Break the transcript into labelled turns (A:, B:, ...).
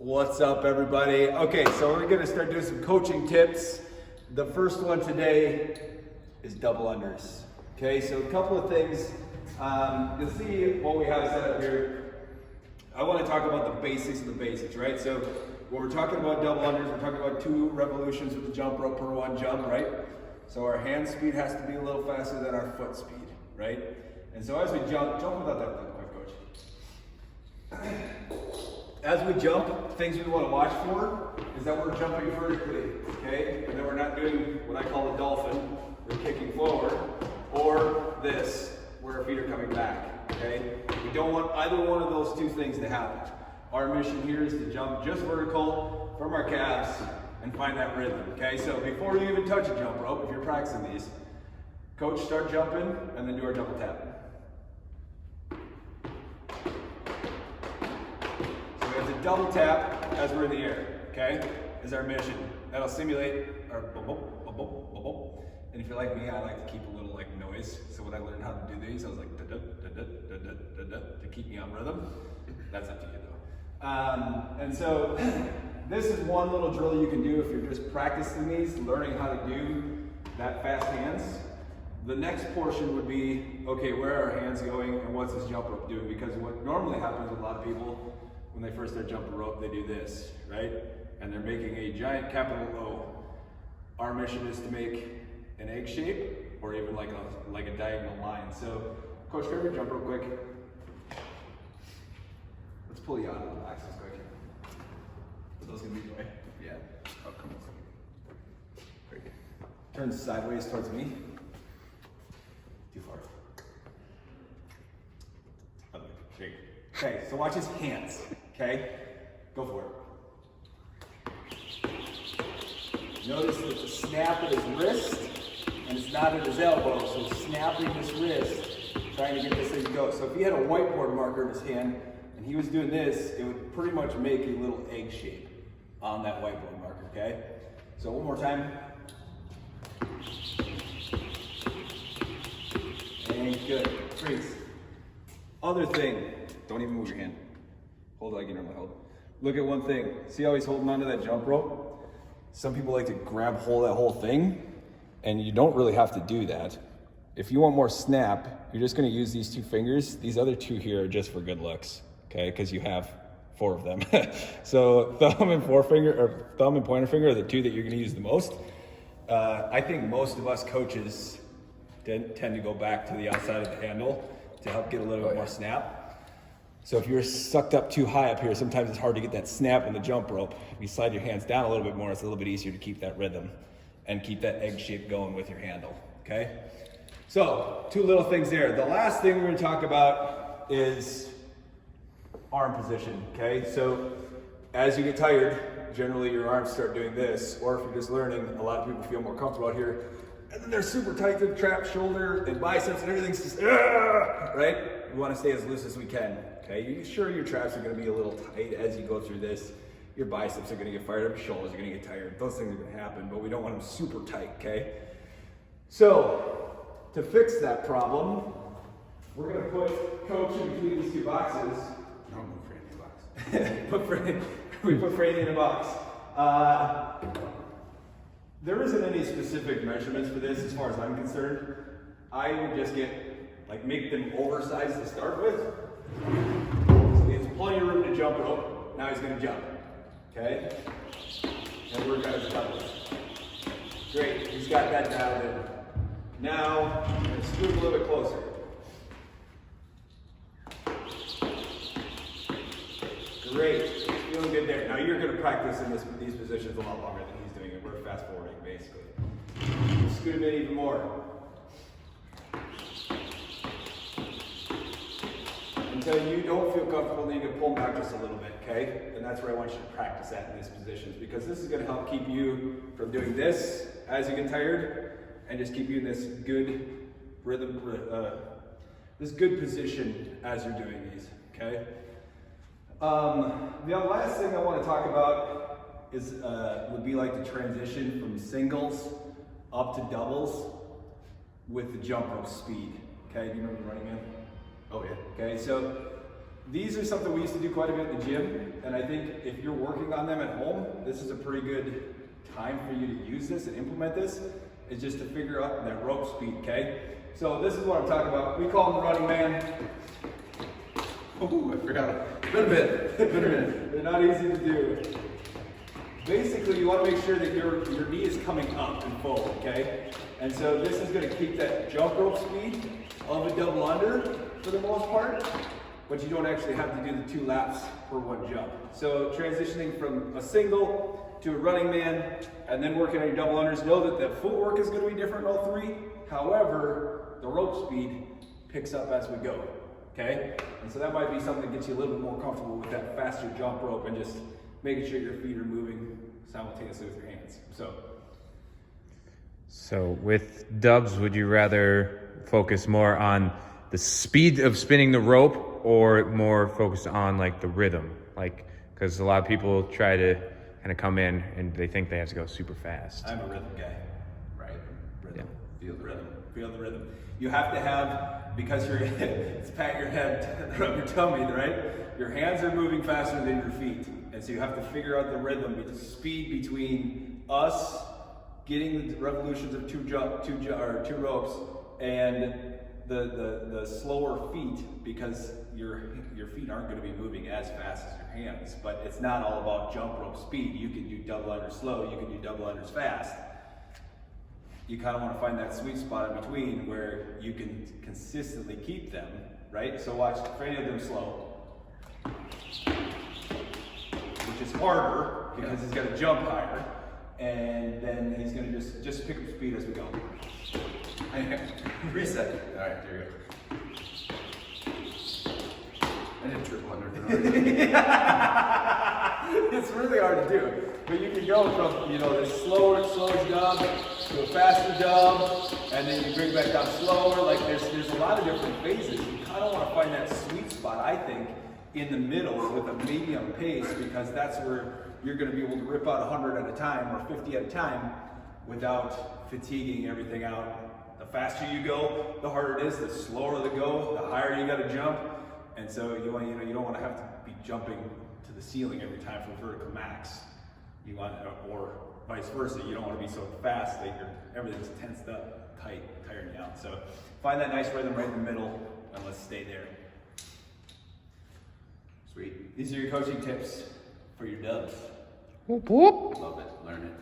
A: What's up, everybody? Okay, so we're gonna start doing some coaching tips. The first one today is double unders. Okay, so a couple of things. You'll see what we have set up here. I want to talk about the basics of the basics, right? So when we're talking about double unders, we're talking about 2 revolutions with the jump rope per 1 jump, right? So our hand speed has to be a little faster than our foot speed, right? And so as we jump without that thing, coach. As we jump, things we want to watch for is that we're jumping vertically, okay? And then we're not doing what I call a dolphin, we're kicking forward, or this, where our feet are coming back, okay? We don't want either one of those 2 things to happen. Our mission here is to jump just vertical from our calves and find that rhythm, okay? So before you even touch a jump rope, if you're practicing these, coach, start jumping and then do our double tap. Double tap as we're in the air, okay, is our mission. That'll simulate our boom, boom, boom, boom, boom, boom. And if you're like me, I like to keep a little like noise. So when I learned how to do these, I was like da da da da da da da da to keep me on rhythm. That's up to you though. And so this is one little drill you can do if you're just practicing these, learning how to do that fast hands. The next portion would be, okay, where are our hands going and what's this jump rope doing? Because what normally happens with a lot of people, when they first start jumping rope, they do this, right? And they're making a giant capital O. Our mission is to make an egg shape, or even like a diagonal line. So, coach, can we jump real quick? Let's pull you out of the box real quick. Are those gonna be joy? Yeah. Oh, come on. Great. Turn sideways towards me. Too far. Other way. Shake. Okay, so watch his hands. Okay, go for it. Notice that the snap at his wrist, and it's not at his elbow, so he's snapping his wrist, trying to get this thing to go. So if he had a whiteboard marker in his hand, and he was doing this, it would pretty much make a little egg shape on that whiteboard marker, okay? So one more time. And good, freeze. Other thing, don't even move your hand. Hold it like you normally hold. Look at one thing. See how he's holding onto that jump rope? Some people like to grab hold of that whole thing, and you don't really have to do that. If you want more snap, you're just gonna use these 2 fingers. These other 2 here are just for good looks, okay? Because you have 4 of them. So thumb and pointer finger are the 2 that you're gonna use the most. I think most of us coaches tend to go back to the outside of the handle to help get a little bit more snap. So if you're sucked up too high up here, sometimes it's hard to get that snap in the jump rope. If you slide your hands down a little bit more, it's a little bit easier to keep that rhythm and keep that egg shape going with your handle, okay? So, 2 little things there. The last thing we're gonna talk about is arm position, okay? So as you get tired, generally your arms start doing this, or if you're just learning, a lot of people feel more comfortable out here, and then they're super tight to the trap shoulder and biceps and everything's just, right? We want to stay as loose as we can, okay? Sure, your traps are going to be a little tight as you go through this. Your biceps are going to get fired up, your shoulders are going to get tired. Those things are going to happen, but we don't want them super tight, okay? So, to fix that problem, we're going to put coach in between these 2 boxes. Don't move Franny in a box. We put Franny in a box. There isn't any specific measurements for this as far as I'm concerned. I would just make them oversized to start with. So he has plenty of room to jump rope. Now he's gonna jump, okay? And we're gonna jump. Great, he's got that dialed in. Now, let's scoot a little bit closer. Great, feeling good there. Now you're gonna practice in these positions a lot longer than he's doing it. We're fast forwarding, basically. Scoot him in even more. Until you don't feel comfortable, then you can pull them back just a little bit, okay? And that's where I want you to practice at in these positions, because this is gonna help keep you from doing this as you get tired, and just keep you in this good rhythm, this good position as you're doing these, okay? The last thing I want to talk about is would be like the transition from singles up to doubles with the jump rope speed. Okay, do you remember running man? Oh yeah. Okay, so These are something we used to do quite a bit in the gym, and I think if you're working on them at home, this is a pretty good time for you to use this and implement this, is just to figure out that rope speed, okay? So this is what I'm talking about. We call them the running man.
B: Oh, I forgot. Been a bit.
A: They're not easy to do. Basically, you want to make sure that your knee is coming up and full, okay? And so this is going to keep that jump rope speed of a double under for the most part, but you don't actually have to do the 2 laps per one jump. So transitioning from a single to a running man and then working on your double unders, know that the footwork is going to be different in all 3. However, the rope speed picks up as we go, okay? And so that might be something that gets you a little bit more comfortable with that faster jump rope and just making sure your feet are moving simultaneously with your hands.
C: So with dubs, would you rather focus more on the speed of spinning the rope or more focused on like the rhythm? Like, because a lot of people try to kind of come in and they think they have to go super fast.
A: I'm a rhythm guy.
B: Right.
A: Rhythm.
B: Yeah.
A: Feel the rhythm. Feel the rhythm. You have to have, because you're, it's pat your head, rub your tummy, right? Your hands are moving faster than your feet. And so you have to figure out the rhythm, the speed between us getting the revolutions of two ropes and the slower feet, because your feet aren't going to be moving as fast as your hands. But it's not all about jump rope speed. You can do double unders slow, you can do double unders fast. You kind of want to find that sweet spot in between where you can consistently keep them, right? So watch, for any of them slow, which is harder because he's got to jump higher, and then he's going to just pick up speed as we go.
B: Reset. All right, there you go. I did triple under.
A: It's really hard to do, but you can go from, you know, this slower jump to a faster jump, and then you bring back down slower. Like there's a lot of different phases. You kind of want to find that sweet spot, I think, in the middle with a medium pace, because that's where you're going to be able to rip out 100 at a time or 50 at a time without fatiguing everything out. The faster you go, the harder it is. The slower the go, the higher you got to jump. And so you don't want to have to be jumping to the ceiling every time for vertical max. You want, or vice versa. You don't want to be so fast that everything's tensed up, tight, tiring you out. So find that nice rhythm right in the middle, and let's stay there.
B: Sweet.
A: These are your coaching tips for your dubs.
C: Whoop, whoop.
B: Love it. Learn it.